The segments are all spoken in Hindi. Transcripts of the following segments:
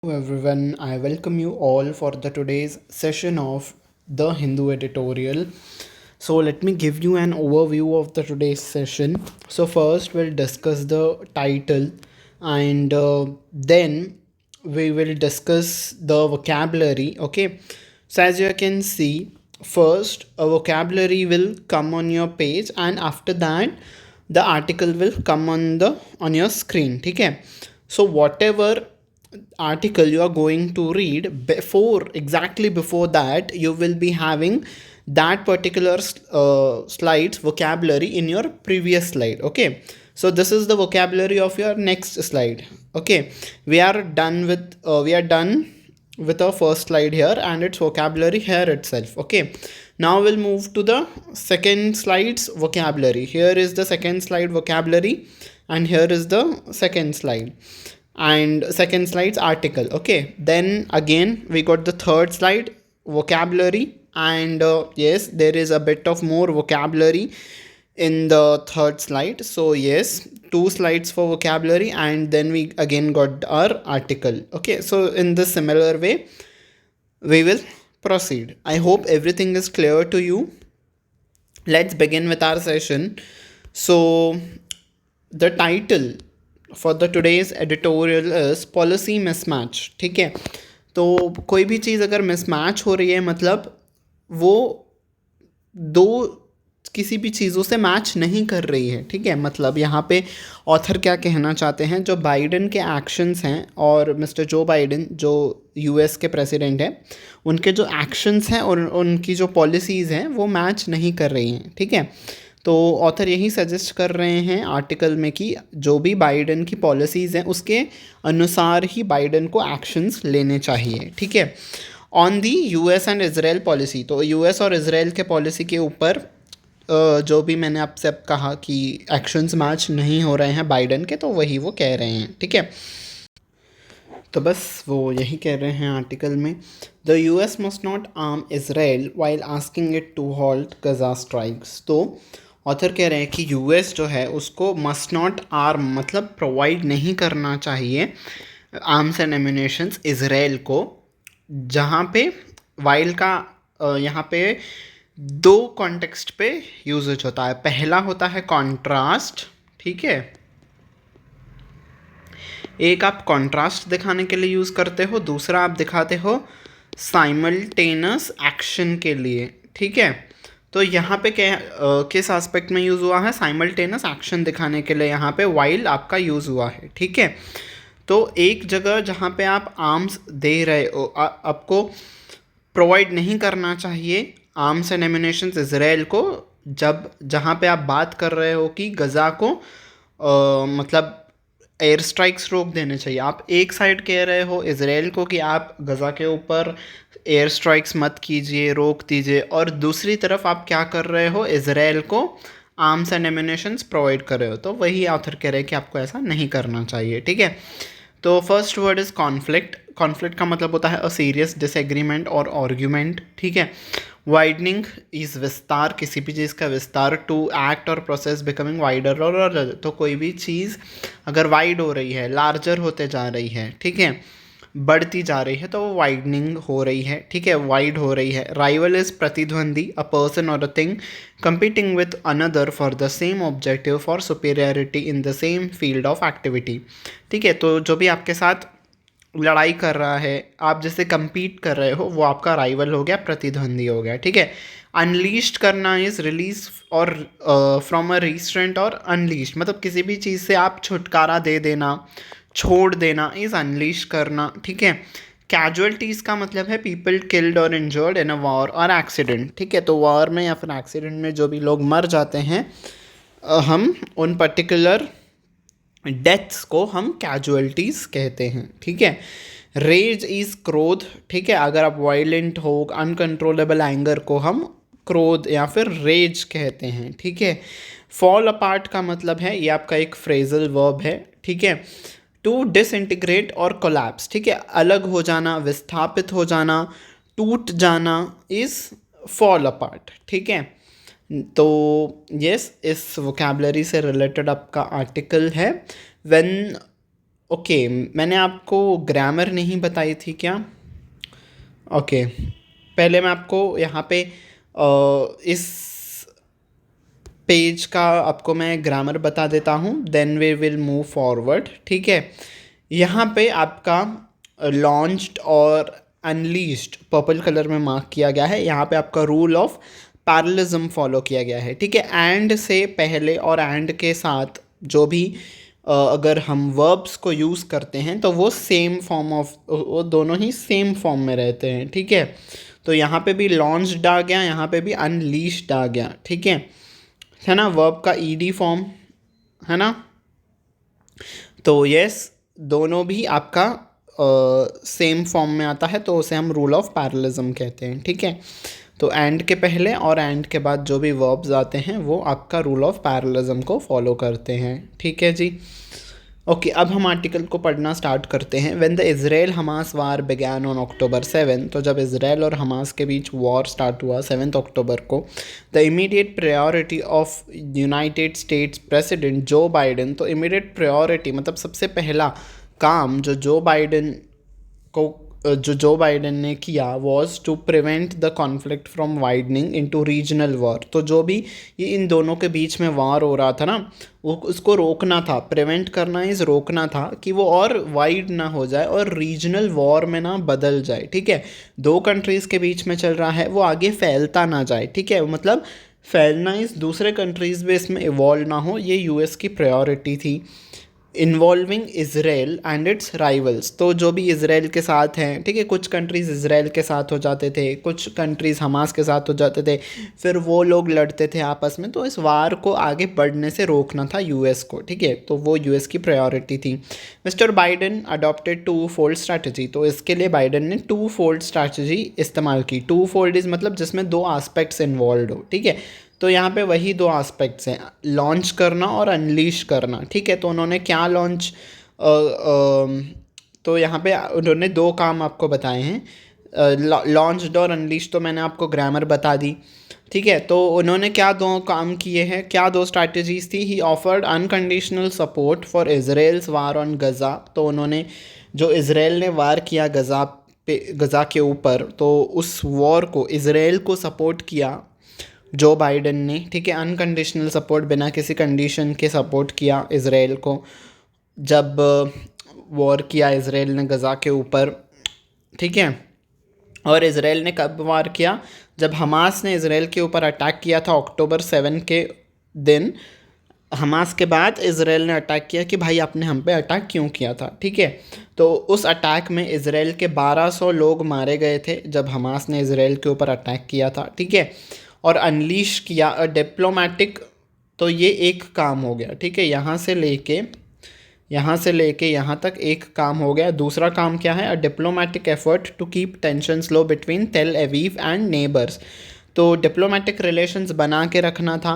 Hello everyone, I welcome you all for the today's session of the Hindu editorial. So let me give you an overview of the today's session. So first we'll discuss the title and then we will discuss the vocabulary. Okay. So as you can see, first a vocabulary will come on your page and after that the article will come on your screen. Okay. So whatever article you are going to read, before that you will be having that particular slides vocabulary in your previous slide. Okay, so this is the vocabulary of your next slide. Okay, we are done with our first slide here and its vocabulary here itself. Okay, now we'll move to the second slide's vocabulary. Here is the second slide vocabulary and here is the second slide and second slide's article. Okay, then again we got the third slide vocabulary and yes, there is a bit of more vocabulary in the third slide. So yes, two slides for vocabulary and then we again got our article. Okay, so in this similar way we will proceed. I hope everything is clear to you. Let's begin with our session. So the title for the today's editorial is policy mismatch. ठीक है, तो कोई भी चीज़ अगर मिसमैच हो रही है मतलब वो दो किसी भी चीज़ों से मैच नहीं कर रही है. ठीक है, मतलब यहाँ पे ऑथर क्या कहना चाहते हैं, जो बाइडन के एक्शंस हैं और मिस्टर जो बाइडन जो यूएस के प्रेसिडेंट हैं उनके जो एक्शंस हैं और उनकी जो पॉलिसीज़ हैं वो मैच नहीं कर रही हैं. ठीक है, तो ऑथर यही सजेस्ट कर रहे हैं आर्टिकल में कि जो भी बाइडन की पॉलिसीज़ हैं उसके अनुसार ही बाइडन को एक्शंस लेने चाहिए. ठीक है, on the US and Israel policy, तो यूएस और इसराइल के पॉलिसी के ऊपर जो भी मैंने आपसे अब कहा कि एक्शंस मैच नहीं हो रहे हैं बाइडन के, तो वही वो कह रहे हैं. ठीक है, तो बस वो यही कह रहे हैं आर्टिकल में. The US must not arm Israel while asking it to halt Gaza strikes. तो ऑथर कह रहे हैं कि यूएस जो है उसको मस्ट नॉट आर्म मतलब प्रोवाइड नहीं करना चाहिए आर्म्स एंड एम्यूनेशंस इसराइल को, जहाँ पे वाइल का यहाँ पे दो कॉन्टेक्स्ट पे यूजेज होता है. पहला होता है कॉन्ट्रास्ट. ठीक है, एक आप कॉन्ट्रास्ट दिखाने के लिए यूज़ करते हो, दूसरा आप दिखाते हो साइमल्टेनियस एक्शन के लिए. ठीक है, तो यहाँ पे किस एस्पेक्ट में यूज़ हुआ है, साइमल्टेनियस एक्शन दिखाने के लिए यहाँ पे वाइल आपका यूज़ हुआ है. ठीक है, तो एक जगह जहाँ पे आप आर्म्स दे रहे हो आपको प्रोवाइड नहीं करना चाहिए आर्म्स एंड एम्यूनेशंस इसराइल को, जब जहाँ पे आप बात कर रहे हो कि गज़ा को मतलब एयर स्ट्राइक्स रोक देने चाहिए. आप एक साइड कह रहे हो इसराइल को कि आप गज़ा के ऊपर एयर स्ट्राइक्स मत कीजिए, रोक दीजिए, और दूसरी तरफ आप क्या कर रहे हो, इसराइल को आर्म्स एंड एम्यूनेशंस प्रोवाइड कर रहे हो. तो वही ऑथर कह रहे हैं कि आपको ऐसा नहीं करना चाहिए. ठीक है, तो first word is conflict. Conflict का मतलब होता है अ सीरियस डिसएग्रीमेंट और आर्ग्यूमेंट. ठीक है, वाइडनिंग इज विस्तार, किसी भी चीज़ का विस्तार. टू एक्ट और प्रोसेस बिकमिंग वाइडर और larger. तो कोई भी चीज़ अगर वाइड हो रही है, लार्जर होते जा रही है, ठीक है, बढ़ती जा रही है, तो वो वाइडनिंग हो रही है. ठीक है, वाइड हो रही है. राइवल इज प्रतिद्वंदी, अ पर्सन और a thing competing with another for the same objective for superiority in the same field of activity. ठीक है, तो जो भी आपके साथ लड़ाई कर रहा है, आप जिससे compete कर रहे हो, वो आपका राइवल हो गया, प्रतिद्वंदी हो गया. ठीक है, अनलीस्ड करना इज रिलीज और फ्रॉम अ रिस्ट्रेंट और अनलीस्ड मतलब किसी भी चीज़ से आप छुटकारा दे देना, छोड़ देना इज अनलीश करना. ठीक है, कैजुअलिटीज़ का मतलब है पीपल किल्ड और इंजर्ड इन अ वॉर और एक्सीडेंट. ठीक है, तो वॉर में या फिर एक्सीडेंट में जो भी लोग मर जाते हैं हम उन पर्टिकुलर डेथ्स को हम कैजुअलिटीज़ कहते हैं. ठीक है, रेज इज़ क्रोध. ठीक है, अगर आप वायलेंट हो, अनकंट्रोलेबल एंगर को हम क्रोध या फिर रेज कहते हैं. ठीक है, फॉल अपार्ट का मतलब है, ये आपका एक फ्रेजल वर्ब है. ठीक है, टू डिसइंटीग्रेट और कोलैप्स. ठीक है, अलग हो जाना, विस्थापित हो जाना, टूट जाना इज फॉल अपार्ट. ठीक है, तो यस, इस वोकेबलरी से रिलेटेड आपका आर्टिकल है. व्हेन ओके, मैंने आपको ग्रामर नहीं बताई थी क्या? ओके, पहले मैं आपको यहाँ पे इस पेज का आपको मैं ग्रामर बता देता हूँ, then we will move forward. ठीक है, यहाँ पे आपका लॉन्च्ड और अनलीस्ड पर्पल कलर में मार्क किया गया है। यहाँ पे आपका रूल ऑफ पैरेललिज्म फॉलो किया गया है। ठीक है, एंड से पहले और एंड के साथ जो भी अगर हम वर्ब्स को यूज़ करते हैं तो वो सेम फॉर्म ऑफ, वो दोनों ही सेम फॉर्म में रहते हैं। ठीक है, तो यहाँ पे भी लॉन्च्ड आ गया, यहाँ पे भी अनलीस्ड आ गया। ठीक है ना, वर्ब का ईडी फॉर्म है ना। तो यस, दोनों भी आपका सेम फॉर्म में आता है, तो उसे हम रूल ऑफ पैरेललिज्म कहते हैं। ठीक है, तो एंड के पहले और एंड के बाद जो भी वर्ब्स आते हैं वो आपका रूल ऑफ पैरेललिज्म को फॉलो करते हैं। ठीक है जी। ओके, अब हम आर्टिकल को पढ़ना स्टार्ट करते हैं। When the Israel Hamas war began on October 7, तो जब इसराइल और हमास के बीच वॉर स्टार्ट हुआ 7 अक्टूबर को, the immediate priority of United States president Joe Biden, तो इमीडिएट प्रायोरिटी मतलब सबसे पहला काम जो जो बाइडन ने किया was to prevent the conflict from widening into regional war. तो जो भी ये इन दोनों के बीच में वार हो रहा था ना, वो उसको रोकना था। प्रिवेंट करना इज़ रोकना था कि वो और वाइड ना हो जाए और रीजनल वॉर में ना बदल जाए। ठीक है, दो कंट्रीज़ के बीच में चल रहा है, वो आगे फैलता ना जाए। ठीक है, मतलब फैलना इस दूसरे कंट्रीज़ में इसमें इवॉल्व ना हो, ये यूएस की प्रायोरिटी थी। Involving Israel and it's rivals, तो जो भी इसराइल के साथ हैं, ठीक है, कुछ कंट्रीज़ इसराइल के साथ हो जाते थे, कुछ कंट्रीज़ हमास के साथ हो जाते थे, फिर वो लोग लड़ते थे आपस में, तो इस वार को आगे बढ़ने से रोकना था यूएस को। ठीक है, तो वो यूएस की प्रायोरिटी थी। Mister Biden adopted twofold strategy, तो इसके लिए बाइडन ने टू फोल्ड स्ट्रैटेजी इस्तेमाल की। टू फोल्ड इज़ मतलब जिसमें दो आस्पेक्ट्स इन्वॉल्व हो। ठीक है, तो यहाँ पे वही दो आस्पेक्ट्स हैं, लॉन्च करना और अनलीश करना। ठीक है, तो उन्होंने क्या लॉन्च, तो यहाँ पे उन्होंने दो काम आपको बताए हैं, लॉन्च्ड और अनलीश, तो मैंने आपको ग्रामर बता दी। ठीक है, तो उन्होंने क्या दो काम किए हैं, क्या दो स्ट्रैटेजीज थी। He offered unconditional support for Israel's war on Gaza, तो उन्होंने जो इसराइल ने वार किया गज़ा के ऊपर, तो उस वॉर को इसराइल को सपोर्ट किया जो बाइडन ने। ठीक है, अनकंडीशनल सपोर्ट, बिना किसी कंडीशन के सपोर्ट किया इसराइल को जब वॉर किया इसराइल ने गज़ा के ऊपर। ठीक है, और इसराइल ने कब वार किया, जब हमास ने इसराइल के ऊपर अटैक किया था October 7 के दिन। हमास के बाद इसराइल ने अटैक किया कि भाई आपने हम पे अटैक क्यों किया था। ठीक है, तो उस अटैक में इसराइल के 1200 लोग मारे गए थे जब हमास ने इसराइल के ऊपर अटैक किया था। ठीक है, और अनलीश किया अ डिप्लोमेटिक, तो ये एक काम हो गया। ठीक है, यहाँ से लेके यहाँ तक एक काम हो गया। दूसरा काम क्या है, a diplomatic effort to keep tension low between Tel Aviv and neighbours, तो डिप्लोमेटिक रिलेशंस बना के रखना था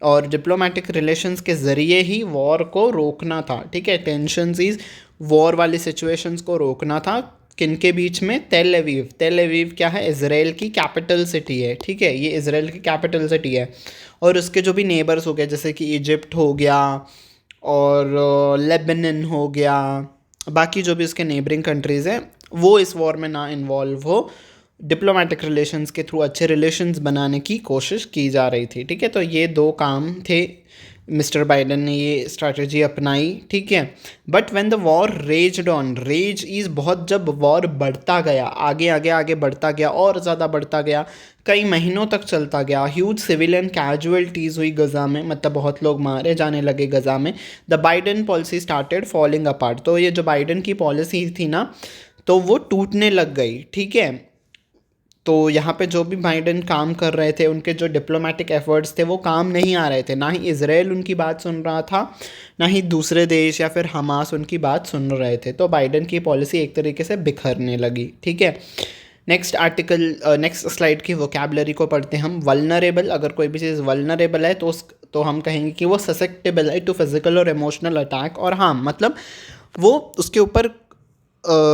और डिप्लोमेटिक रिलेशंस के ज़रिए ही वॉर को रोकना था। ठीक है, टेंशंस इज वॉर वाली सिचुएशंस को रोकना था। किनके बीच में, तेल अवीव। तेल अवीव क्या है, इसराइल की कैपिटल सिटी है। ठीक है, ये इसराइल की कैपिटल सिटी है, और उसके जो भी नेबर्स हो गए जैसे कि इजिप्ट हो गया और लेबनान हो गया, बाकी जो भी उसके नेबरिंग कंट्रीज़ हैं, वो इस वॉर में ना इन्वॉल्व हो। डिप्लोमेटिक रिलेशंस के थ्रू अच्छे रिलेशंस बनाने की कोशिश की जा रही थी। ठीक है, तो ये दो काम थे, मिस्टर बाइडन ने ये स्ट्रैटेजी अपनाई। ठीक है, but when the war raged on, rage is बहुत, जब वॉर बढ़ता गया, आगे आगे आगे बढ़ता गया और ज़्यादा बढ़ता गया, कई महीनों तक चलता गया, ह्यूज सिविलियन कैजुअल्टीज़ हुई गज़ा में, मतलब बहुत लोग मारे जाने लगे गज़ा में। The Biden policy started falling apart, तो ये जो बाइडन की पॉलिसी थी ना, तो वो टूटने लग गई। ठीक है, तो यहाँ पे जो भी बाइडन काम कर रहे थे, उनके जो डिप्लोमेटिक एफर्ट्स थे वो काम नहीं आ रहे थे। ना ही इसराइल उनकी बात सुन रहा था, ना ही दूसरे देश या फिर हमास उनकी बात सुन रहे थे, तो बाइडन की पॉलिसी एक तरीके से बिखरने लगी। ठीक है, नेक्स्ट आर्टिकल, नेक्स्ट स्लाइड की वोकैबुलरी को पढ़ते हैं हम। वल्नरेबल, अगर कोई भी चीज़ वल्नरेबल है तो हम कहेंगे कि वो ससेप्टेबल है टू फिजिकल और इमोशनल अटैक और हार्म, मतलब वो उसके ऊपर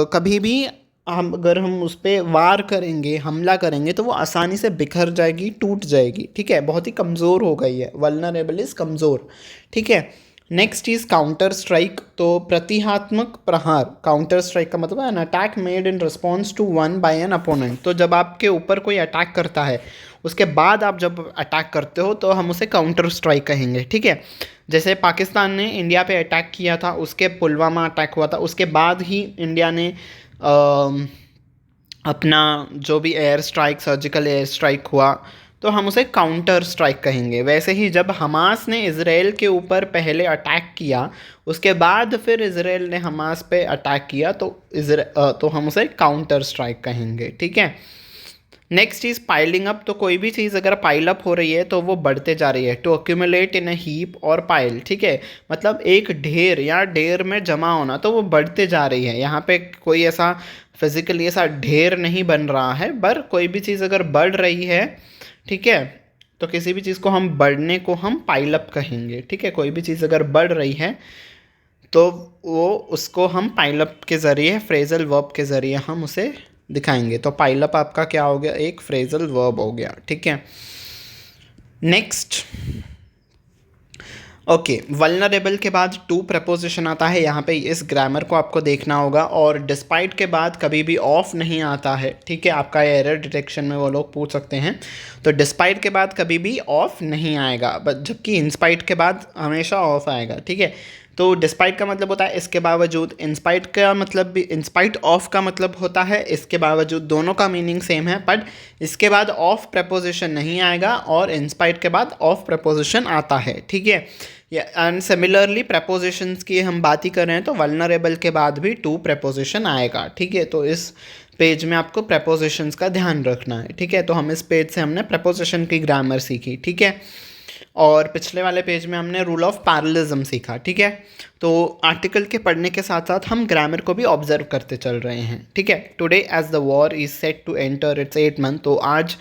कभी भी अगर हम उस पर वार करेंगे, हमला करेंगे, तो वो आसानी से बिखर जाएगी, टूट जाएगी। ठीक है, बहुत ही कमज़ोर हो गई है, वल्नरेबल इज़ कमज़ोर। ठीक है, नेक्स्ट इज काउंटर स्ट्राइक, तो प्रतिहात्मक प्रहार। काउंटर स्ट्राइक का मतलब है an attack made in response to one by an opponent. तो जब आपके ऊपर कोई अटैक करता है उसके बाद आप जब अटैक करते हो तो हम उसे काउंटर स्ट्राइक कहेंगे, ठीक है। जैसे पाकिस्तान ने इंडिया पे अटैक किया था, उसके पुलवामा अटैक हुआ था, उसके बाद ही इंडिया ने अपना जो भी air strike, surgical air strike हुआ, तो हम उसे काउंटर स्ट्राइक कहेंगे। वैसे ही जब हमास ने इज़राइल के ऊपर पहले अटैक किया, उसके बाद फिर इज़राइल ने हमास पे अटैक किया, तो हम उसे काउंटर स्ट्राइक कहेंगे, ठीक है। नेक्स्ट इज पाइलिंग अप, तो कोई भी चीज़ अगर पाइल अप हो रही है तो वो बढ़ते जा रही है। To accumulate in a heap और पाइल, ठीक है, मतलब एक ढेर या ढेर में जमा होना, तो वो बढ़ते जा रही है। यहाँ पे कोई ऐसा फिजिकली ऐसा ढेर नहीं बन रहा है, पर कोई भी चीज़ अगर बढ़ रही है, ठीक है, तो किसी भी चीज़ को हम बढ़ने को हम पाइल अप कहेंगे, ठीक है। कोई भी चीज़ अगर बढ़ रही है तो वो उसको हम पाइल अप के ज़रिए, फ्रेजल वर्ब के ज़रिए हम उसे दिखाएंगे। तो पाइल अप आपका क्या हो गया, एक फ्रेजल वर्ब हो गया, ठीक है। नेक्स्ट, ओके, वल्नरेबल के बाद टू प्रपोजिशन आता है। यहाँ पे इस ग्रामर को आपको देखना होगा, और डिस्पाइट के बाद कभी भी ऑफ नहीं आता है, ठीक है। आपका एरर डिटेक्शन में वो लोग पूछ सकते हैं, तो डिस्पाइट के बाद कभी भी ऑफ नहीं आएगा, बट जबकि इंस्पाइट के बाद हमेशा ऑफ आएगा, ठीक है। तो डिस्पाइट का मतलब होता है इसके बावजूद, इंस्पाइट का मतलब भी, इंस्पाइट ऑफ का मतलब होता है इसके बावजूद। दोनों का मीनिंग सेम है, बट इसके बाद ऑफ प्रपोजिशन नहीं आएगा और इंस्पाइट के बाद ऑफ प्रपोजिशन आता है, ठीक है। एंड सिमिलरली प्रपोजिशंस की हम बात ही कर रहे हैं तो वल्नरेबल के बाद भी टू प्रपोजिशन आएगा, ठीक है। तो इस पेज में आपको प्रपोजिशंस का ध्यान रखना है, ठीक है। तो हम इस पेज से हमने प्रपोजिशन की ग्रामर सीखी, ठीक है। और पिछले वाले पेज में हमने रूल ऑफ पैरेललिज्म सीखा, ठीक है। तो आर्टिकल के पढ़ने के साथ साथ हम ग्रामर को भी ऑब्जर्व करते चल रहे हैं, ठीक है। Today as the war is set to enter its 8 month, तो आज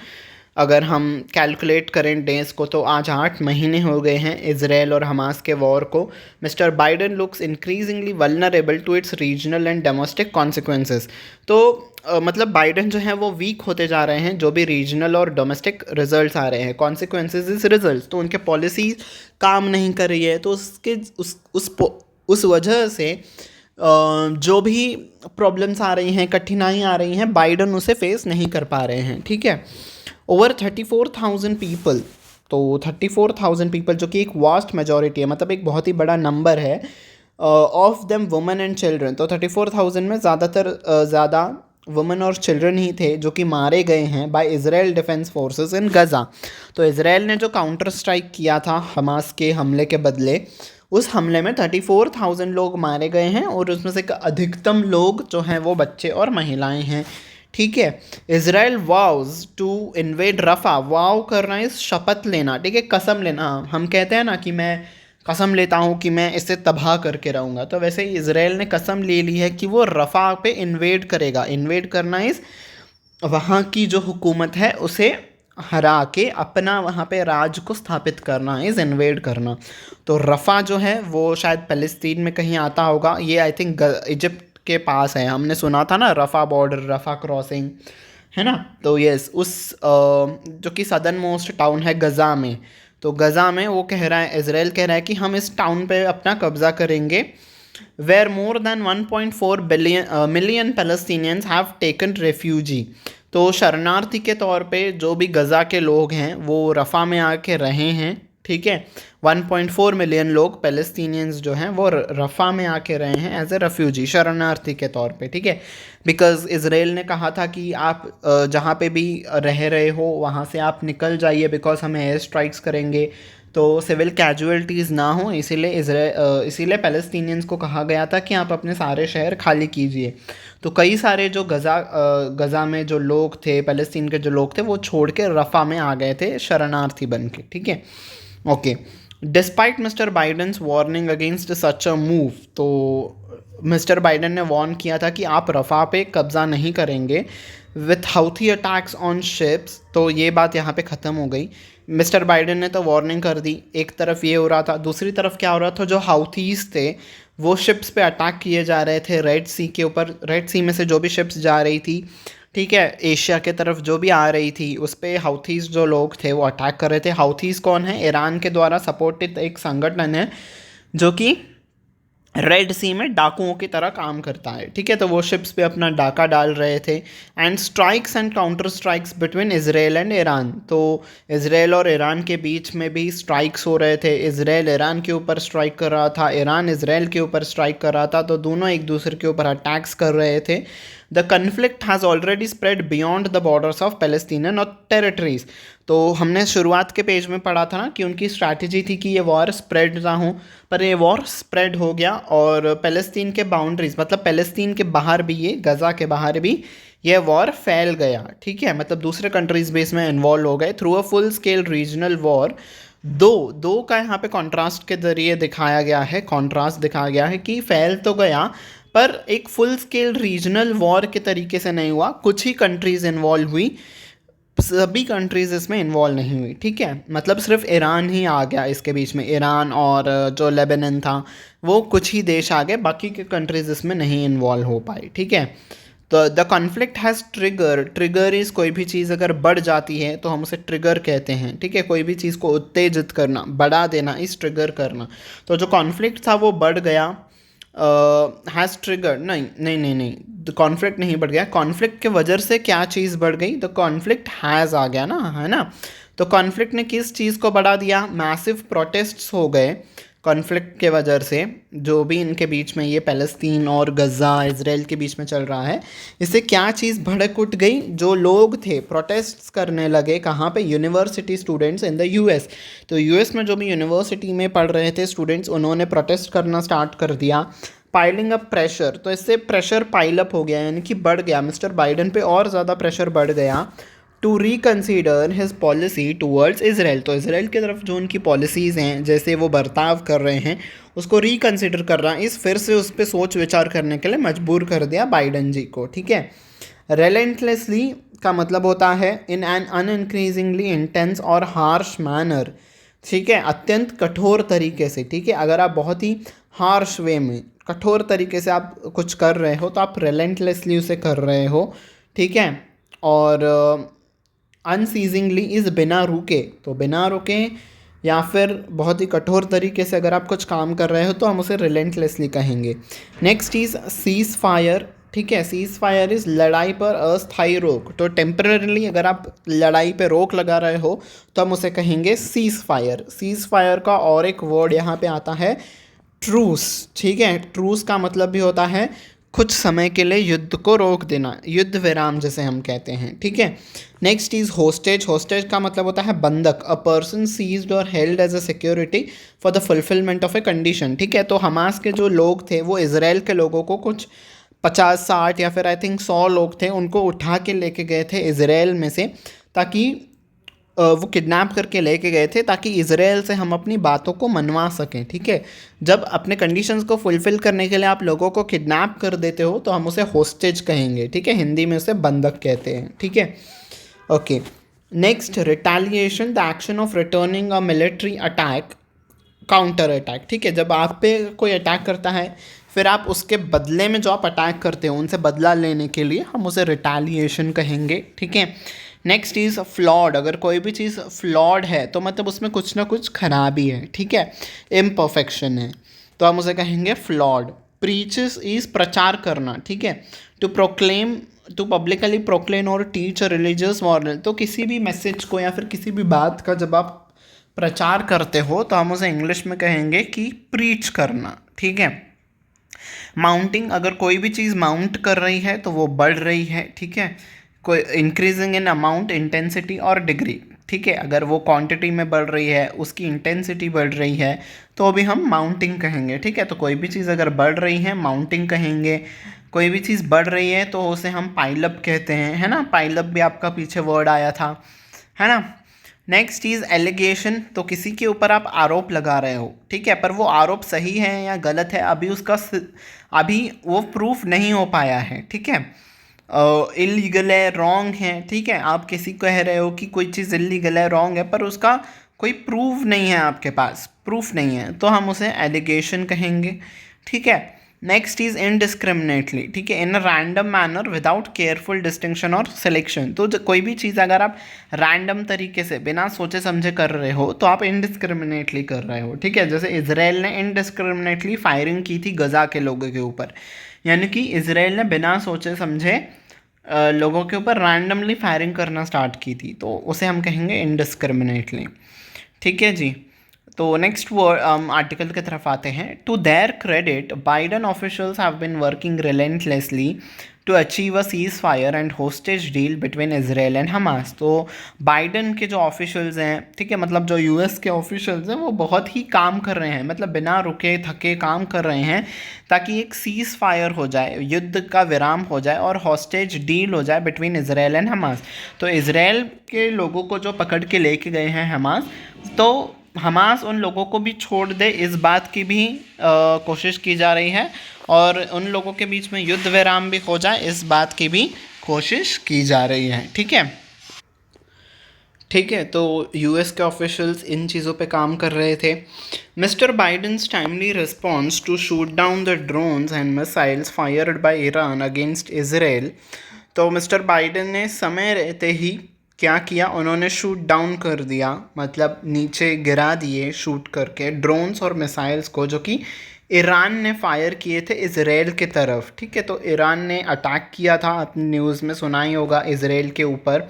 अगर हम कैलकुलेट करें डेज को तो आज 8 महीने हो गए हैं इजराइल और हमास के वॉर को। Mister Biden looks increasingly vulnerable to its regional and domestic consequences. तो मतलब बाइडन जो है वो वीक होते जा रहे हैं, जो भी रीजनल और डोमेस्टिक रिजल्ट्स आ रहे हैं, कॉन्सिक्वेंसेज इज रिजल्ट्स, तो उनके पॉलिसी काम नहीं कर रही है, तो उसके उस वजह से जो भी प्रॉब्लम्स आ रही हैं, कठिनाई आ रही हैं, बाइडन उसे फेस नहीं कर पा रहे हैं, ठीक है। ओवर 34,000 पीपल, तो 34,000 पीपल जो कि एक वास्ट मेजॉरिटी है, मतलब एक बहुत ही बड़ा नंबर है, of them women and children. तो 34,000 में ज़्यादातर ज़्यादा वुमेन और चिल्ड्रन ही थे जो कि मारे गए हैं by Israel defence forces in Gaza. तो इजराइल ने जो काउंटर स्ट्राइक किया था हमास के हमले के बदले, उस हमले में 34,000 लोग मारे गए हैं, और उसमें से अधिकतम लोग जो हैं वो बच्चे और महिलाएं हैं, ठीक है। इजराइल वाउज टू इन्वेड रफा, वाव करना इस शपथ लेना, ठीक है, कसम लेना। हम कहते हैं ना कि मैं कसम लेता हूँ कि मैं इसे तबाह करके रहूँगा, तो वैसे ही इजराइल ने कसम ले ली है कि वो रफ़ा पे इन्वेड करेगा। इन्वेड करना इस वहाँ की जो हुकूमत है उसे हरा के अपना वहाँ पे राज को स्थापित करना इज़ इन्वेड करना। तो रफ़ा जो है वो शायद फ़लस्तीन में कहीं आता होगा, ये आई थिंक इजिप्ट के पास है। हमने सुना था ना रफ़ा बॉर्डर, रफ़ा क्रॉसिंग, है ना। तो यस, उस जो कि सदर्न मोस्ट टाउन है गज़ा में, तो गज़ा में वो कह रहा है, इजराइल कह रहा है कि हम इस टाउन पे अपना कब्ज़ा करेंगे। Where more than 1.4 million Palestinians have taken refugee, तो शरणार्थी के तौर पे जो भी गज़ा के लोग हैं वो रफ़ा में आके रहे हैं, ठीक है। 1.4 मिलियन लोग पैलेस्टीनियंस जो हैं वो रफ़ा में आके रहे हैं एज ए रेफ्यूजी, शरणार्थी के तौर पे, ठीक है। बिकॉज इजराइल ने कहा था कि आप जहाँ पे भी रह रहे हो वहाँ से आप निकल जाइए, बिकॉज हम एयर स्ट्राइक्स करेंगे तो सिविल कैजुअलिटीज़ ना हो, इसीलिए पैलेस्टीनियंस को कहा गया था कि आप अपने सारे शहर खाली कीजिए। तो कई सारे जो गज़ा में जो लोग थे, पैलेस्टीन के जो लोग थे, वो छोड़ के रफ़ा में आ गए थे शरणार्थी बन के, ठीक है। Okay, despite mister बाइडन्स warning against such a move, तो मिस्टर बाइडन ने वार्न किया था कि आप रफ़ा पे कब्ज़ा नहीं करेंगे with Houthi attacks on ships, तो ये बात यहाँ पे ख़त्म हो गई। मिस्टर बाइडन ने तो वार्निंग कर दी, एक तरफ ये हो रहा था, दूसरी तरफ क्या हो रहा था, जो हाउथीज़ थे वो शिप्स पे अटैक किए जा रहे थे रेड सी के ऊपर। रेड सी में से जो भी शिप्स जा रही थी, ठीक है, एशिया के तरफ जो भी आ रही थी, उस पर हाउथीज़ जो लोग थे वो अटैक कर रहे थे। हाउथीज़ कौन है? ईरान के द्वारा सपोर्टेड एक संगठन है जो कि रेड सी में डाकुओं की तरह काम करता है, ठीक है। तो वो शिप्स पे अपना डाका डाल रहे थे। And strikes and counter strikes between Israel and Iran, तो इजराइल और ईरान के बीच में भी स्ट्राइक्स हो रहे थे। इजराइल ईरान के ऊपर स्ट्राइक कर रहा था, ईरान इजराइल के ऊपर स्ट्राइक कर रहा था, तो दोनों एक दूसरे के ऊपर अटैक्स कर रहे थे। The conflict has already spread beyond the borders of Palestinian territories. तो हमने शुरुआत के पेज में पढ़ा था ना कि उनकी स्ट्रैटेजी थी कि ये वॉर स्प्रेड ना हो, पर ये वॉर स्प्रेड हो गया और पैलेस्तीन के बाउंड्रीज, मतलब पैलेस्तीन के बाहर भी, ये गज़ा के बाहर भी ये वॉर फैल गया, ठीक है। मतलब दूसरे कंट्रीज भी इसमें इन्वॉल्व हो गए through a full scale regional war. दो का यहाँ पे कॉन्ट्रास्ट के जरिए दिखाया गया है, कॉन्ट्रास्ट दिखाया गया है कि फैल तो गया पर एक फुल स्केल रीजनल वॉर के तरीके से नहीं हुआ। कुछ ही कंट्रीज इन्वॉल्व हुई, सभी कंट्रीज इसमें इन्वॉल्व नहीं हुई, ठीक है। मतलब सिर्फ ईरान ही आ गया इसके बीच में, ईरान और जो लेबनान था वो कुछ ही देश आ गए, बाकी के कंट्रीज इसमें नहीं इन्वॉल्व हो पाए, ठीक है। तो the conflict has trigger is कोई भी चीज़ अगर बढ़ जाती है तो हम उसे ट्रिगर कहते हैं, ठीक है। कोई भी चीज़ को उत्तेजित करना, बढ़ा देना, इस ट्रिगर करना। तो जो कॉन्फ्लिक्ट था वो बढ़ गया, हैज़ ट्रिगर, नहीं, कॉन्फ्लिक्ट नहीं बढ़ गया। कॉन्फ्लिक्ट के वजह से क्या चीज़ बढ़ गई, तो कॉन्फ्लिक्ट हैज़ आ गया ना, है ना। तो कॉन्फ्लिक्ट ने किस चीज़ को बढ़ा दिया, मैसिव प्रोटेस्ट्स हो गए कॉन्फ्लिक्ट के वजह से, जो भी इनके बीच में ये पैलेस्तीन और गज़ा इसराइल के बीच में चल रहा है। इससे क्या चीज़ भड़क उठ गई, जो लोग थे प्रोटेस्ट्स करने लगे, कहाँ पे, university students in the US. तो यूएस में जो भी यूनिवर्सिटी में पढ़ रहे थे स्टूडेंट्स, उन्होंने प्रोटेस्ट करना स्टार्ट कर दिया। पाइलिंग अप प्रेशर, तो इससे प्रेशर पाइल अप हो गया, यानी कि बढ़ गया, मिस्टर बाइडन पे और ज़्यादा प्रेशर बढ़ गया to reconsider his policy towards Israel. तो इसराइल की तरफ जो उनकी पॉलिसीज़ हैं, जैसे वो बर्ताव कर रहे हैं, उसको रिकन्सिडर कर रहा है, इस फिर से उस पर सोच विचार करने के लिए मजबूर कर दिया बाइडन जी को, ठीक है। रेलेंटलेसली का मतलब होता है इन एन अनइंक्रीजिंगली इंटेंस और हार्श मैनर, ठीक है, अत्यंत कठोर तरीके से, ठीक है। अगर आप बहुत ही हार्श वे में, कठोर तरीके से आप कुछ कर रहे हो तो आप रेलेंटलेसली उसे कर रहे हो, ठीक है। और अनसीजिंगली इज़ बिना रुके, तो बिना रुके या फिर बहुत ही कठोर तरीके से अगर आप कुछ काम कर रहे हो तो हम उसे रिलेंटलेसली कहेंगे। नेक्स्ट इज़ सीज़ फायर, ठीक है। सीज़ फायर इज़ लड़ाई पर अस्थायी रोक, तो टेम्पररीली अगर आप लड़ाई पे रोक लगा रहे हो तो हम उसे कहेंगे सीज़ फायर। सीज़ फायर का और एक वर्ड यहाँ पे आता है ट्रूस, ठीक है। ट्रूस का मतलब भी होता है कुछ समय के लिए युद्ध को रोक देना, युद्ध विराम जैसे हम कहते हैं, ठीक है। Next is hostage. होस्टेज का मतलब होता है बंधक, अ पर्सन सीज्ड और held as a security for the fulfilment of a condition, ठीक है। तो हमास के जो लोग थे वो इसराइल के लोगों को, कुछ 50-60 या फिर आई थिंक 100 लोग थे, उनको उठा के लेके गए थे इसराइल में से, ताकि वो किडनैप करके लेके गए थे ताकि इजराइल से हम अपनी बातों को मनवा सकें, ठीक है। जब अपने कंडीशंस को फुलफ़िल करने के लिए आप लोगों को किडनैप कर देते हो तो हम उसे होस्टेज कहेंगे, ठीक है। हिंदी में उसे बंधक कहते हैं, ठीक है। Okay, next retaliation, the action of returning a military attack, counter attack, ठीक है। जब आप पे कोई अटैक करता है फिर आप उसके बदले में जो आप अटैक करते हो उनसे बदला लेने के लिए हम उसे रिटेलिएशन कहेंगे, ठीक है। Next is flawed. अगर कोई भी चीज़ फ्लॉड है तो मतलब उसमें कुछ ना कुछ खराबी है, ठीक है, इम्परफेक्शन है, तो हम उसे कहेंगे फ्लॉड। प्रीचेस इज़ प्रचार करना, ठीक है। To proclaim, to publicly proclaim और टीच अ रिलीजियस मॉरल, तो किसी भी मैसेज को या फिर किसी भी बात का जब आप प्रचार करते हो तो हम उसे इंग्लिश में कहेंगे कि प्रीच करना, ठीक है। माउंटिंग, अगर कोई भी चीज़ माउंट कर रही है तो वो बढ़ रही है, ठीक है। कोई इंक्रीजिंग इन अमाउंट, इंटेंसिटी और डिग्री, ठीक है। अगर वो क्वांटिटी में बढ़ रही है, उसकी इंटेंसिटी बढ़ रही है तो भी हम माउंटिंग कहेंगे, ठीक है। तो कोई भी चीज़ अगर बढ़ रही है माउंटिंग कहेंगे, कोई भी चीज़ बढ़ रही है तो उसे हम पाइलअप कहते हैं, है ना। पाइलअप भी आपका पीछे वर्ड आया था, है ना। नेक्स्ट इज़ एलिगेशन, तो किसी के ऊपर आप आरोप लगा रहे हो, ठीक है, पर वो आरोप सही है या गलत है अभी उसका अभी वो प्रूफ नहीं हो पाया है, ठीक है। इलीगल है, रॉन्ग है, ठीक है। आप किसी को कह रहे हो कि कोई चीज़ इलीगल है, रॉन्ग है, पर उसका कोई प्रूफ नहीं है, आपके पास प्रूफ नहीं है, तो हम उसे एलिगेशन कहेंगे, ठीक है। नेक्स्ट इज इनडिस्क्रिमिनेटली, ठीक है, in a random manner without careful distinction और सिलेक्शन। तो कोई भी चीज़ अगर आप रैंडम तरीके से बिना सोचे समझे कर रहे हो तो आप इनडिस्क्रिमिनेटली कर रहे हो, ठीक है। जैसे इसराइल ने इनडिस्क्रिमिनेटली फायरिंग की थी गजा के लोगों के ऊपर, यानी कि इसराइल ने बिना सोचे समझे लोगों के ऊपर रैंडमली फायरिंग करना स्टार्ट की थी, तो उसे हम कहेंगे इनडिस्क्रिमिनेटली, ठीक है जी। तो नेक्स्ट वर्ड आर्टिकल की तरफ आते हैं। To their credit Biden officials have been working relentlessly to achieve a ceasefire and hostage deal between Israel and Hamas. तो बाइडन के जो ऑफिशियल्स हैं, ठीक है, मतलब जो यूएस के ऑफिशियल्स हैं, वो बहुत ही काम कर रहे हैं, मतलब बिना रुके थके काम कर रहे हैं ताकि एक सीज फायर हो जाए, युद्ध का विराम हो जाए और हॉस्टेज डील हो जाए बिटवीन इजराइल एंड हमास। तो इजराइल के लोगों को जो पकड़ के लेके गए हैं हमास, तो हमास उन लोगों को भी छोड़ दे, इस बात की भी कोशिश की जा रही है, और उन लोगों के बीच में युद्ध विराम भी हो जाए, इस बात की भी कोशिश की जा रही है, ठीक है। ठीक है, तो यूएस के ऑफिशियल्स इन चीज़ों पे काम कर रहे थे। Mister Biden's timely response to shoot down the drones and missiles fired by Iran against Israel. तो मिस्टर बाइडेन ने समय रहते ही क्या किया, उन्होंने शूट डाउन कर दिया, मतलब नीचे गिरा दिए शूट करके ड्रोन्स और मिसाइल्स को, जो कि ईरान ने फायर किए थे इसराइल के तरफ, ठीक है। तो ईरान ने अटैक किया था, आपने न्यूज़ में सुना ही होगा, इसराइल के ऊपर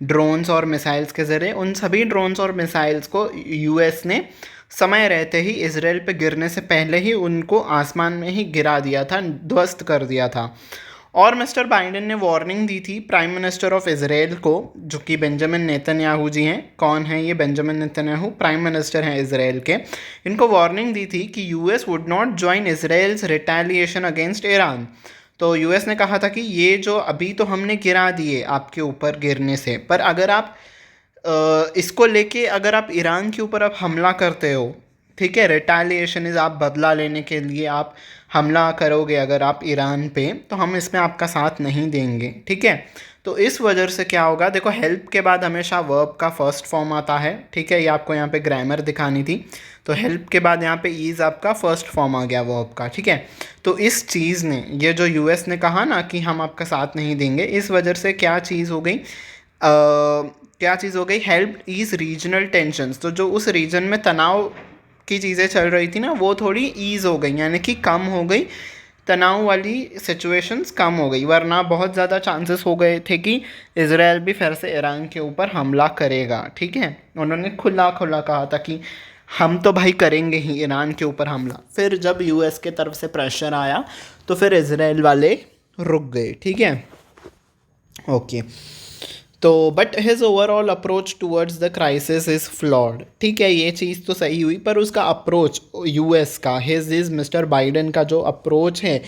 ड्रोन्स और मिसाइल्स के ज़रिए। उन सभी ड्रोन्स और मिसाइल्स को यूएस ने समय रहते ही इसराइल पे गिरने से पहले ही उनको आसमान में ही गिरा दिया था, ध्वस्त कर दिया था। और मिस्टर बाइडेन ने वार्निंग दी थी प्राइम मिनिस्टर ऑफ इसराइल को, जो कि बेंजामिन नेतन्याहू जी हैं। कौन है ये बेंजामिन नेतन्याहू? प्राइम मिनिस्टर हैं इसराइल के। इनको वार्निंग दी थी कि US would not join Israel's retaliation against Iran. तो यूएस ने कहा था कि ये जो अभी तो हमने गिरा दिए आपके ऊपर गिरने से, पर अगर आप इसको लेके अगर आप ईरान के ऊपर आप हमला करते हो, ठीक है, रिटेलिएशन इज़ आप बदला लेने के लिए आप हमला करोगे अगर आप ईरान पे, तो हम इसमें आपका साथ नहीं देंगे, ठीक है। तो इस वजह से क्या होगा, देखो हेल्प के बाद हमेशा वर्ब का फर्स्ट फॉर्म आता है, ठीक है, ये आपको यहाँ पे ग्रामर दिखानी थी। तो हेल्प के बाद यहाँ पे ईज़ आपका फर्स्ट फॉर्म आ गया वर्ब का, ठीक है। तो इस चीज़ ने, ये जो यूएस ने कहा ना कि हम आपका साथ नहीं देंगे, इस वजह से क्या चीज़ हो गई, क्या चीज़ हो गई, हेल्प ईज रीजनल टेंशंस। तो जो उस रीजन में तनाव की चीज़ें चल रही थी ना, वो थोड़ी ईज़ हो गई, यानी कि कम हो गई, तनाव वाली सिचुएशंस कम हो गई, वरना बहुत ज़्यादा चांसेस हो गए थे कि इसराइल भी फिर से ईरान के ऊपर हमला करेगा, ठीक है। उन्होंने खुला खुला कहा था कि हम तो भाई करेंगे ही ईरान के ऊपर हमला। फिर जब यूएस के तरफ से प्रेशर आया तो फिर इसराइल वाले रुक गए, ठीक है, ओके। तो but his overall approach towards the crisis is flawed, ठीक है, ये चीज़ तो सही हुई, पर उसका अप्रोच यूएस का, हिज इज़ मिस्टर बाइडेन का जो अप्रोच है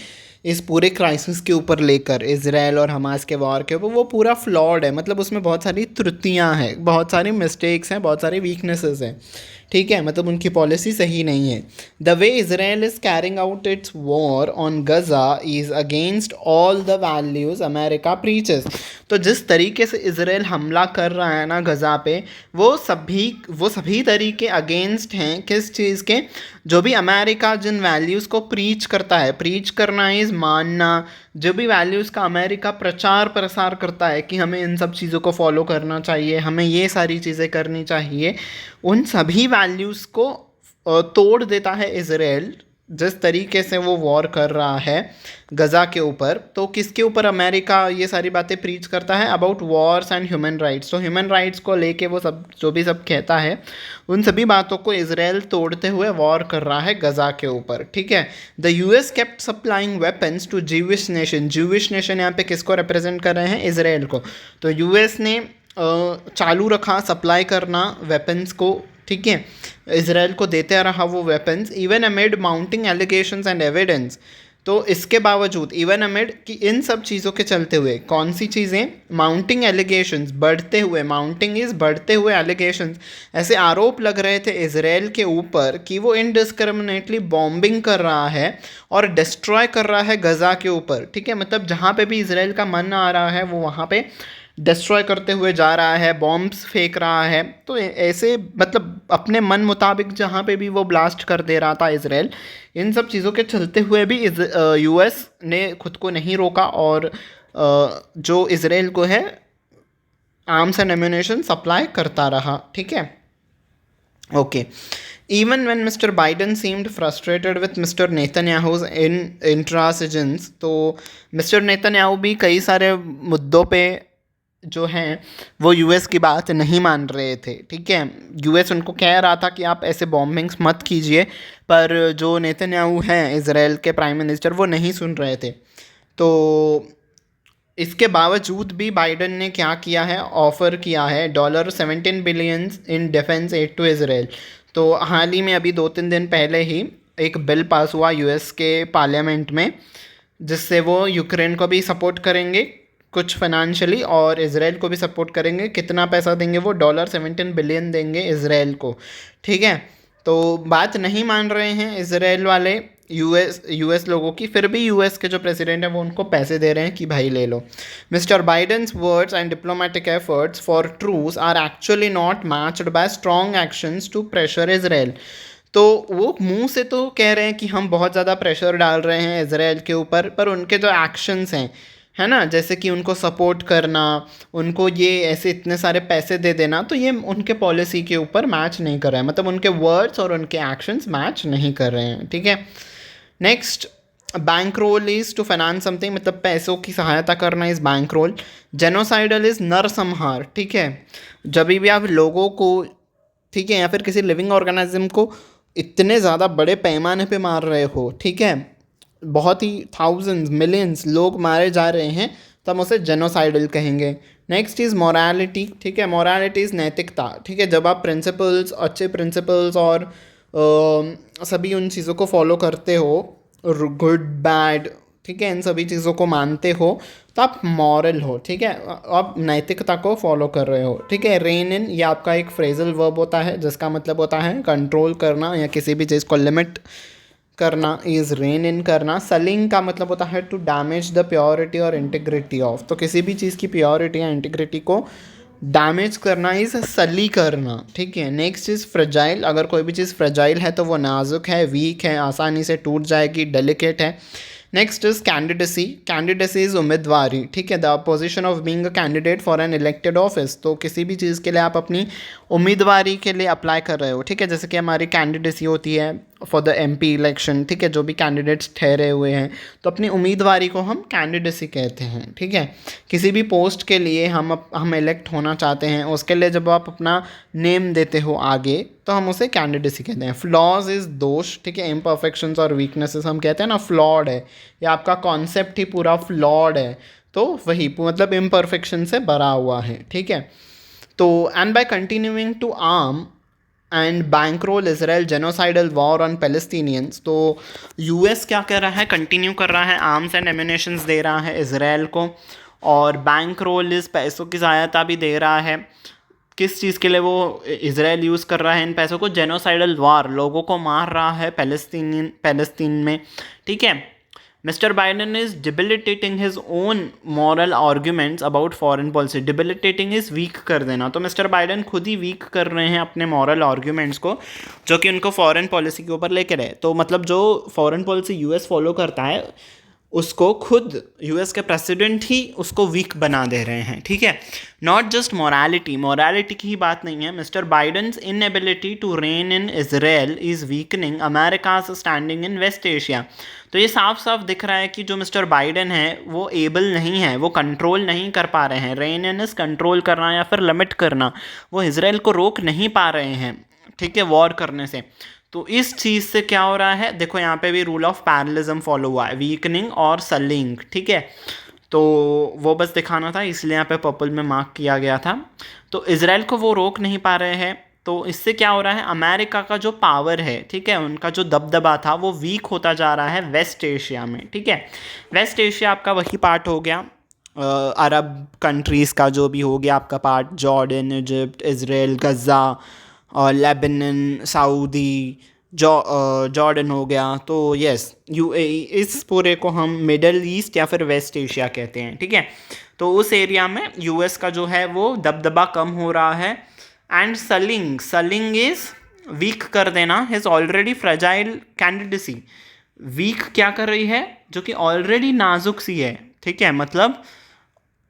इस पूरे क्राइसिस के ऊपर लेकर, इसराइल और हमास के वॉर के ऊपर, वो पूरा फ्लॉड है, मतलब उसमें बहुत सारी त्रुटियां हैं, बहुत सारी मिस्टेक्स हैं, बहुत सारी वीकनेसेस हैं, ठीक है, मतलब उनकी पॉलिसी सही नहीं है। The way Israel is carrying out it's war on Gaza is against all the values America preaches. तो जिस तरीके से इसराइल हमला कर रहा है ना गज़ा पे, वो सभी तरीके अगेंस्ट हैं किस चीज़ के, जो भी अमेरिका जिन वैल्यूज़ को प्रीच करता है, प्रीच करना इज़ मानना, जो भी वैल्यूज़ का अमेरिका प्रचार प्रसार करता है कि हमें इन सब चीज़ों को फॉलो करना चाहिए, हमें ये सारी चीज़ें करनी चाहिए, उन सभी वैल्यूज़ को तोड़ देता है इसराइल जिस तरीके से वो वॉर कर रहा है गज़ा के ऊपर। तो किसके ऊपर अमेरिका ये सारी बातें प्रीच करता है? About Wars and human rights. तो ह्यूमन राइट्स को लेके वो सब जो भी सब कहता है, उन सभी बातों को इसराइल तोड़ते हुए वॉर कर रहा है गज़ा के ऊपर, ठीक है। The US kept supplying weapons to Jewish nation. Jewish nation यहाँ पे किसको रिप्रेजेंट कर रहे हैं? इसराइल को। तो यूएस ने चालू रखा सप्लाई करना वेपन्स को, ठीक है, इसराइल को देते रहा वो weapons, even amid mounting allegations and evidence. तो इसके बावजूद, इवन अमिड कि इन सब चीज़ों के चलते हुए, कौन सी चीज़ें? माउंटिंग एलिगेशंस, बढ़ते हुए, माउंटिंग इज बढ़ते हुए एलिगेशंस, ऐसे आरोप लग रहे थे इसराइल के ऊपर कि वो इनडिस्क्रिमिनेटली बॉम्बिंग कर रहा है और डिस्ट्रॉय कर रहा है गज़ा के ऊपर, ठीक है, मतलब जहाँ पे भी इसराइल का मन आ रहा है वो वहाँ पे डिस्ट्रॉय करते हुए जा रहा है, बॉम्ब्स फेंक रहा है। तो ऐसे मतलब अपने मन मुताबिक जहाँ पे भी वो ब्लास्ट कर दे रहा था इसराइल, इन सब चीज़ों के चलते हुए भी यूएस ने खुद को नहीं रोका और जो इसराइल को है आर्म्स एंड एम्यूनेशन सप्लाई करता रहा। ठीक है, okay. Even when Mr. Biden seemed frustrated with Mr. Netanyahu's intransigence, तो मिस्टर नेतन्याहू भी कई सारे मुद्दों पे जो हैं वो यूएस की बात नहीं मान रहे थे। ठीक है, यूएस उनको कह रहा था कि आप ऐसे बॉम्बिंग्स मत कीजिए, पर जो नेतन्याहू हैं इजराइल के प्राइम मिनिस्टर वो नहीं सुन रहे थे। तो इसके बावजूद भी बाइडन ने क्या किया है, ऑफ़र किया है $17 billion in defence aid to Israel. तो हाल ही में अभी 2-3 दिन पहले ही एक बिल पास हुआ यूएस के पार्लियामेंट में, जिससे वो यूक्रेन को भी सपोर्ट करेंगे कुछ फाइनेंशियली और इसराइल को भी सपोर्ट करेंगे। कितना पैसा देंगे वो, $17 बिलियन देंगे इसराइल को। ठीक है, तो बात नहीं मान रहे हैं इसराइल वाले यूएस लोगों की, फिर भी यूएस के जो प्रेसिडेंट हैं वो उनको पैसे दे रहे हैं कि भाई ले लो। Mister Biden's words and diplomatic efforts for truce are actually not matched by strong actions to pressure Israel. तो वो मुंह से तो कह रहे हैं कि हम बहुत ज़्यादा प्रेशर डाल रहे हैं इसराइल के ऊपर, पर उनके जो एक्शंस हैं, है ना, जैसे कि उनको सपोर्ट करना, उनको ये ऐसे इतने सारे पैसे दे देना, तो ये उनके पॉलिसी के ऊपर मैच नहीं कर रहा है। मतलब उनके वर्ड्स और उनके एक्शंस मैच नहीं कर रहे हैं। ठीक है, next, bankroll is to finance something, मतलब पैसों की सहायता करना is bankroll. Genocidal is नरसंहार। ठीक है, जब भी आप लोगों को, ठीक है, या फिर किसी लिविंग ऑर्गेनिज्म को इतने ज़्यादा बड़े पैमाने पे मार रहे हो, ठीक है, बहुत ही थाउजेंड्स मिलियंस लोग मारे जा रहे हैं, तो हम उसे जेनोसाइडल कहेंगे। Next is morality. ठीक है, मोरालिटी इज़ नैतिकता। ठीक है, जब आप प्रिंसिपल्स, अच्छे प्रिंसिपल्स और सभी उन चीज़ों को फॉलो करते हो, गुड बैड, ठीक है, इन सभी चीज़ों को मानते हो, तो आप मॉरल हो। ठीक है, आप नैतिकता को फॉलो कर रहे हो। ठीक है, रेन इन, ये आपका एक फ्रेजल वर्ब होता है जिसका मतलब होता है कंट्रोल करना या किसी भी चीज़ को लिमिट करना, इज़ रेन इन करना। सलिंग का मतलब होता है टू डैमेज द प्योरिटी और इंटीग्रिटी ऑफ, तो किसी भी चीज़ की प्योरिटी या इंटीग्रिटी को डैमेज करना इज़ सली करना। ठीक है, नेक्स्ट इज़ फ्रेजाइल, अगर कोई भी चीज़ फ्रेजाइल है तो वो नाजुक है, वीक है, आसानी से टूट जाएगी, डेलिकेट है। Next is candidacy. Candidacy is उम्मीदवारी। ठीक है, the position of being a candidate for an elected office, तो किसी भी चीज़ के लिए आप अपनी उम्मीदवारी के लिए अप्लाई कर रहे हो। ठीक है, जैसे कि हमारी कैंडिडेसी होती है फॉर द एमपी इलेक्शन। ठीक है, जो भी कैंडिडेट्स ठहरे हुए हैं, तो अपनी उम्मीदवारी को हम कैंडिडेसी कहते हैं। ठीक है, किसी भी पोस्ट के लिए हम इलेक्ट होना चाहते हैं, उसके लिए जब आप अपना नेम देते हो आगे, तो हम उसे कैंडिडेसी कहते हैं। फ्लॉज इज़ दोष। ठीक है, इम्परफेक्शंस और वीकनेसेस हम कहते हैं ना, फ्लॉड है, या आपका कॉन्सेप्ट ही पूरा फ्लॉड है, तो वही मतलब इम्परफेक्शन से भरा हुआ है। ठीक है, तो and by continuing to arm and bankroll Israel genocidal war on Palestinians, तो यूएस क्या कर रहा है, कंटिन्यू कर रहा है, आर्म्स एंड एम्यूनेशंस दे रहा है इसराइल को, और बैंक रोल इस पैसों की सहायता भी दे रहा है। किस चीज़ के लिए वो इसराइल यूज़ कर रहा है इन पैसों को, जेनोसाइडल वार, लोगों को मार रहा है पैलेस्तीन में। ठीक है, mister Biden is debilitating his own moral arguments about foreign policy. Debilitating is weak कर देना, तो मिस्टर बाइडन खुद ही वीक कर रहे हैं अपने मॉरल आर्ग्यूमेंट्स को, जो कि उनको फॉरेन पॉलिसी के ऊपर लेकर है। तो मतलब जो फॉरेन पॉलिसी यूएस फॉलो करता है, उसको खुद यूएस के प्रेसिडेंट ही उसको वीक बना दे रहे हैं। ठीक है, नॉट जस्ट मोरालिटी की ही बात नहीं है। Mister Biden's inability to rein in Israel is weakening America's standing in West Asia. तो ये साफ साफ दिख रहा है कि जो मिस्टर बाइडन है वो एबल नहीं है, वो कंट्रोल नहीं कर पा रहे हैं। रेन इन इज कंट्रोल करना या फिर लिमिट करना, वो इसराइल को रोक नहीं पा रहे हैं, ठीक है, वॉर करने से। तो इस चीज़ से क्या हो रहा है, देखो यहाँ पे भी रूल ऑफ पैरेललिज्म फॉलो हुआ है, वीकनिंग और सलिंग। ठीक है, तो वो बस दिखाना था, इसलिए यहाँ पे पर्पल में मार्क किया गया था। तो इसराइल को वो रोक नहीं पा रहे हैं, तो इससे क्या हो रहा है, अमेरिका का जो पावर है, ठीक है, उनका जो दबदबा था वो वीक होता जा रहा है वेस्ट एशिया में। ठीक है, वेस्ट एशिया आपका वही पार्ट हो गया अरब कंट्रीज़ का, जो भी हो गया आपका पार्ट, जॉर्डन, इजिप्ट, इसराइल, गज़ा और लेबनान, सऊदी, जॉर्डन हो गया, तो यस यूएई, इस पूरे को हम मिडल ईस्ट या फिर वेस्ट एशिया कहते हैं, ठीक है। तो उस एरिया में यूएस का जो है वो दबदबा कम हो रहा है। एंड सलिंग इज वीक कर देना his already fragile candidacy. Weak क्या कर रही है, जो कि ऑलरेडी नाजुक सी है, ठीक है, मतलब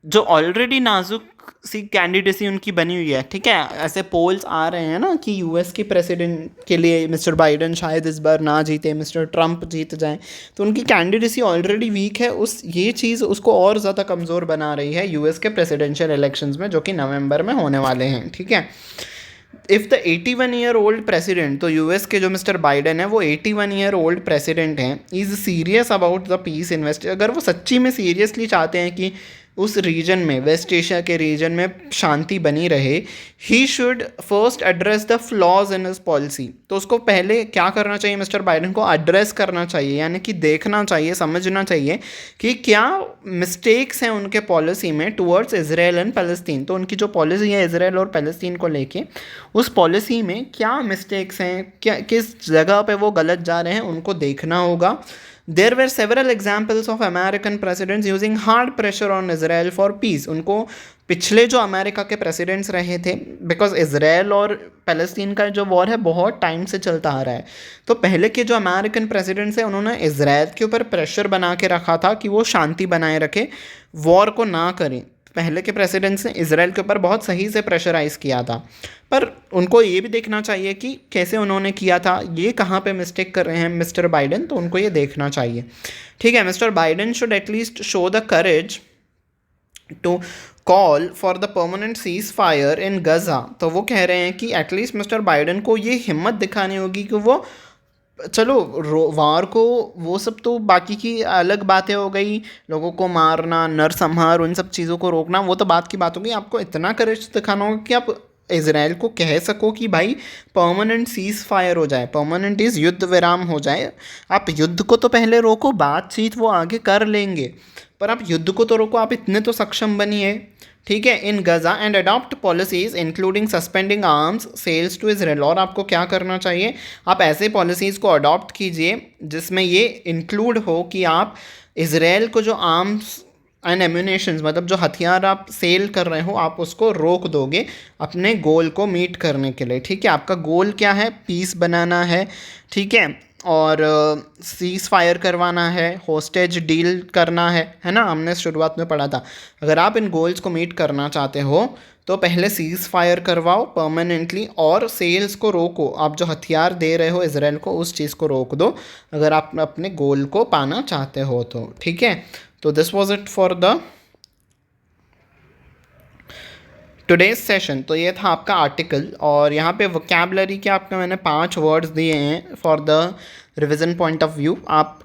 जो ऑलरेडी नाजुक सी कैंडिडेसी उनकी बनी हुई है, ठीक है। ऐसे पोल्स आ रहे हैं ना कि यूएस के प्रेसिडेंट के लिए मिस्टर बाइडन शायद इस बार ना जीते, मिस्टर ट्रंप जीत जाएं, तो उनकी कैंडिडेसी ऑलरेडी वीक है। ये चीज़ उसको और ज़्यादा कमज़ोर बना रही है यूएस के प्रेसिडेंशियल इलेक्शंस में, जो कि नवंबर में होने वाले हैं, ठीक है। इफ़ द 81-year-old प्रेसिडेंट, तो यूएस के जो मिस्टर बाइडन है वो 81-year-old प्रेसिडेंट हैं, is serious about the peace invest, अगर वो सच्ची में सीरियसली चाहते हैं कि उस रीजन में, वेस्ट एशिया के रीजन में शांति बनी रहे, he should first address the flaws in his policy. तो उसको पहले क्या करना चाहिए, मिस्टर बाइडन को एड्रेस करना चाहिए, यानी कि देखना चाहिए, समझना चाहिए कि क्या मिस्टेक्स हैं उनके पॉलिसी में टुवर्ड्स इजराइल एंड पैलेस्टीन। तो उनकी जो पॉलिसी है इजराइल और पैलेस्टीन को लेके, उस पॉलिसी में क्या मिस्टेक्स हैं, क्या किस जगह पे वो गलत जा रहे हैं, उनको देखना होगा। There were several examples of American presidents using hard pressure on Israel for peace. उनको पिछले जो अमेरिका के प्रेसिडेंट्स रहे थे, बिकॉज इसराइल और पैलेस्टीन का जो वॉर है बहुत टाइम से चलता आ रहा है, तो पहले के जो अमेरिकन प्रेसिडेंट्स हैं उन्होंने इसराइल के ऊपर प्रेशर बना के रखा था कि वो शांति बनाए रखे, वॉर को ना करें। पहले के प्रेसिडेंट्स ने इसराइल के ऊपर बहुत सही से प्रेशराइज़ किया था, पर उनको ये भी देखना चाहिए कि कैसे उन्होंने किया था, ये कहाँ पे मिस्टेक कर रहे हैं मिस्टर बाइडन, तो उनको ये देखना चाहिए, ठीक है। Mister Biden should at least show the courage to call for the permanent ceasefire in Gaza. तो वो कह रहे हैं कि एटलीस्ट मिस्टर बाइडन को ये हिम्मत दिखानी होगी कि वो, चलो वार को, वो सब तो बाकी की अलग बातें हो गई, लोगों को मारना, नरसंहार, उन सब चीज़ों को रोकना, वो तो बात की बात होगी। आपको इतना करेज दिखाना होगा कि आप इसराइल को कह सको कि भाई परमानेंट सीज फायर हो जाए, परमानेंट इज़ युद्ध विराम हो जाए। आप युद्ध को तो पहले रोको, बातचीत वो आगे कर लेंगे, पर आप युद्ध को तो रोको, आप इतने तो सक्षम बनिए, ठीक है, in Gaza, and adopt policies including suspending arms sales to Israel. और आपको क्या करना चाहिए, आप ऐसे पॉलिसीज़ को अडॉप्ट कीजिए जिसमें ये इंक्लूड हो कि आप इसराइल को जो आर्म्स एंड एम्यूनेशंस, मतलब जो हथियार आप सेल कर रहे हो, आप उसको रोक दोगे अपने गोल को मीट करने के लिए, ठीक है। आपका गोल क्या है, पीस बनाना है, ठीक है, और सीज फायर करवाना है, होस्टेज डील करना है ना, हमने शुरुआत में पढ़ा था। अगर आप इन गोल्स को मीट करना चाहते हो तो पहले सीज फायर करवाओ परमानेंटली, और सेल्स को रोको, आप जो हथियार दे रहे हो इसराइल को उस चीज़ को रोक दो, अगर आप अपने गोल को पाना चाहते हो तो, ठीक है। तो this was it for the today's session. तो ये था आपका आर्टिकल, और यहाँ पे वोकैबलरी के आपको मैंने 5 वर्ड्स दिए हैं for the revision point of view. आप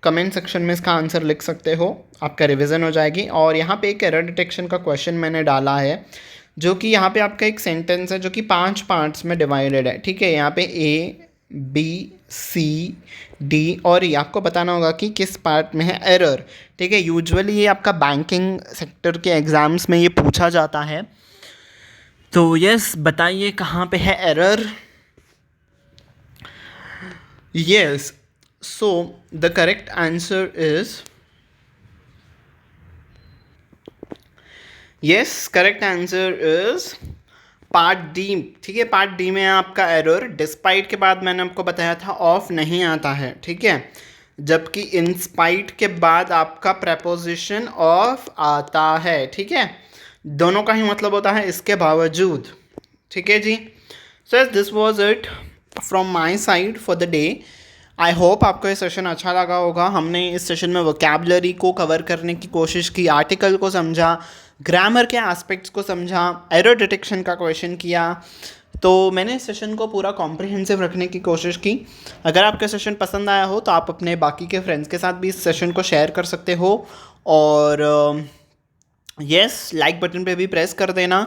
कमेंट सेक्शन में इसका आंसर लिख सकते हो, आपका रिवीजन हो जाएगी। और यहाँ पे एक एरर डिटेक्शन का क्वेश्चन मैंने डाला है, जो कि यहाँ पे आपका एक सेंटेंस है जो कि 5 पार्ट्स में डिवाइडेड है, ठीक है। यहाँ पे A, B, C, D और E, आपको बताना होगा कि किस पार्ट में है एरर, ठीक है। यूजुअली ये आपका बैंकिंग सेक्टर के एग्ज़ाम्स में ये पूछा जाता है, तो यस बताइए कहाँ पे है error. Yes, so the correct answer is, yes correct answer is part D, ठीक है। पार्ट डी में आपका एरर डिस्पाइट के बाद मैंने आपको बताया था ऑफ नहीं आता है, ठीक है, जबकि इंस्पाइट के बाद आपका प्रपोजिशन ऑफ आता है, ठीक है। दोनों का ही मतलब होता है इसके बावजूद, ठीक है जी। So this was it from my side for the day. I hope आपको ये सेशन अच्छा लगा होगा। हमने इस सेशन में वोकैबलरी को कवर करने की कोशिश की, आर्टिकल को समझा, ग्रामर के एस्पेक्ट्स को समझा, एरर डिटेक्शन का क्वेश्चन किया। तो मैंने इस सेशन को पूरा कॉम्प्रिहेंसिव रखने की कोशिश की। अगर आपका सेशन पसंद आया हो तो आप अपने बाकी के फ्रेंड्स के साथ भी इस सेशन को शेयर कर सकते हो, और यस लाइक बटन पे भी प्रेस कर देना,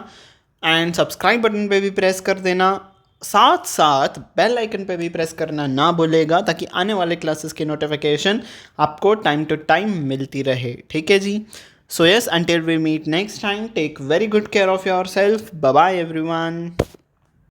एंड सब्सक्राइब बटन पे भी प्रेस कर देना, साथ साथ बेल आइकन पे भी प्रेस करना ना भूलेगा, ताकि आने वाले क्लासेस की नोटिफिकेशन आपको टाइम टू टाइम मिलती रहे, ठीक है जी। So yes, until we meet next time, take very good care of yourself. Bye bye everyone.